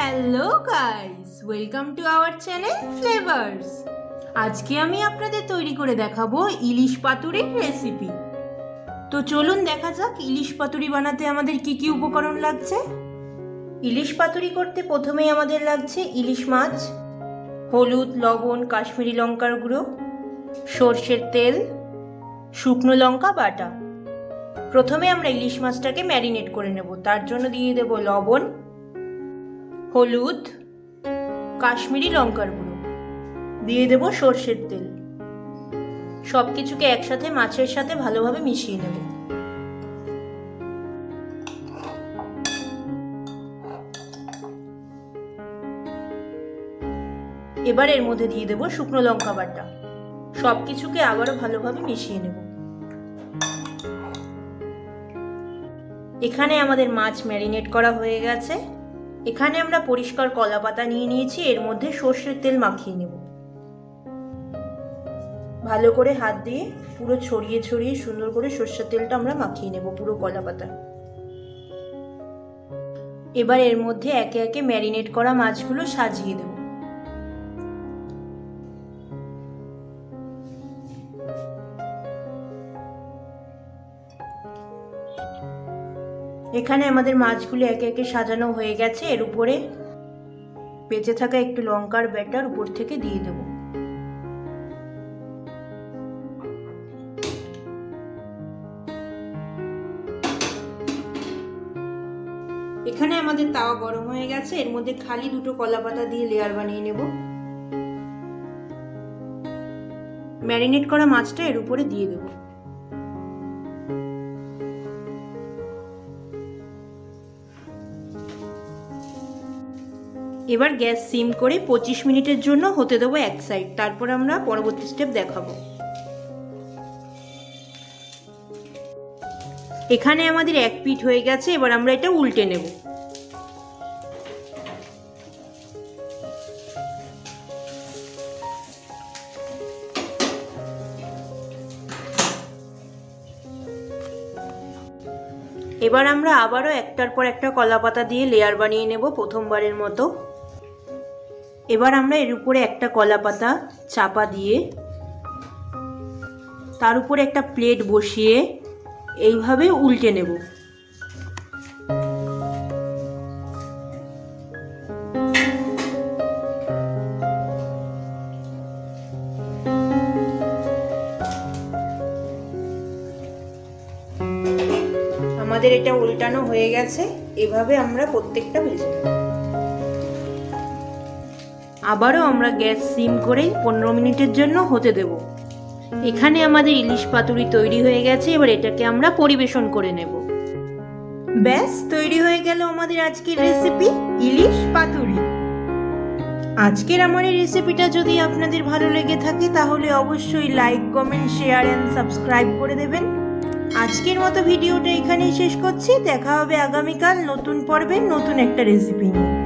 Hello guys, welcome to our channel flavours. আজকে আমি আপনাদের তৈরি করে দেখাবো ইলিশ পাতুরির রেসিপি। তো চলুন দেখা যাক ইলিশ পাতুরি বানাতে আমাদের কি কি উপকরণ লাগছে। ইলিশ পাতুরি করতে প্রথমেই আমাদের লাগছে ইলিশ মাছ, হলুদ, লবণ, কাশ্মীরি লঙ্কার গুঁড়ো, সর্ষের তেল, শুকনো লঙ্কা বাটা। প্রথমে আমরা ইলিশ মাছটাকে ম্যারিনেট করে নেব। তার জন্য দিয়ে দেব লবণ, হলুদ, কাশ্মীরি লঙ্কার গুঁড়ো, দিয়ে দেব সর্ষের তেল। সব কিছুকে একসাথে মাছের সাথে ভালোভাবে মিশিয়ে নেব। এবার এর মধ্যে দিয়ে দেব শুকনো লঙ্কা বাটা। সব কিছুকে আবারও ভালোভাবে মিশিয়ে নেব। এখানে আমাদের মাছ ম্যারিনেট করা হয়ে গেছে। এখানে আমরা পরিষ্কার কলা পাতা নিয়ে নিয়েছি, এর মধ্যে সর্ষের তেল মাখিয়ে নেব। ভালো করে হাত দিয়ে পুরো ছড়িয়ে ছড়িয়ে সুন্দর করে সর্ষের তেলটা আমরা মাখিয়ে নেব পুরো কলা পাতা। এবার এর মধ্যে একে একে ম্যারিনেট করা মাছগুলো সাজিয়ে দেব। এখানে আমাদের মাছগুলো একে একে সাজানো হয়ে গেছে। এর উপরে বেঁচে থাকা একটু লঙ্কার ব্যাটার উপর থেকে দিয়ে দেব। এখানে আমাদের তাওয়া গরম হয়ে গেছে। এর মধ্যে খালি দুটো কলা পাতা দিয়ে লেয়ার বানিয়ে নেব। ম্যারিনেট করা মাছটা এর উপরে দিয়ে দেব। এবার গ্যাস সিম করে 25 মিনিটের জন্য হতে দেবো এক সাইড। তারপর আমরা পরবর্তী স্টেপ দেখাবো। এখানে আমাদের এক পিঠ হয়ে গেছে। এবার আমরা এটা উল্টে নেব। এবার আমরা আবারও একটার পর একটা কলা পাতা দিয়ে লেয়ার বানিয়ে নেব প্রথমবারের মতো। এবার আমরা এর উপরে একটা কলা পাতা চাপা দিয়ে তার উপরে একটা প্লেট বসিয়ে এইভাবে উল্টে নেব। আমাদের এটা উল্টানো হয়ে গেছে। এভাবে আমরা প্রত্যেকটা ভেজে নেব। আবারও আমরা গ্যাস সিম করে 15 মিনিটের জন্য হতে দেব। এখানে আমাদের ইলিশ পাতুরি তৈরি হয়ে গেছে। এবার এটাকে আমরা পরিবেশন করে নেব। ব্যাস তৈরি হয়ে গেল আমাদের আজকের রেসিপি ইলিশ পাতুরি। আজকের আমার এই রেসিপিটা যদি আপনাদের ভালো লেগে থাকে তাহলে অবশ্যই like, comment, share and subscribe করে দেবেন। আজকের মতো ভিডিওটা এখানেই শেষ করছি। দেখা হবে আগামীকাল নতুন পর্বে নতুন একটা রেসিপি নিয়ে।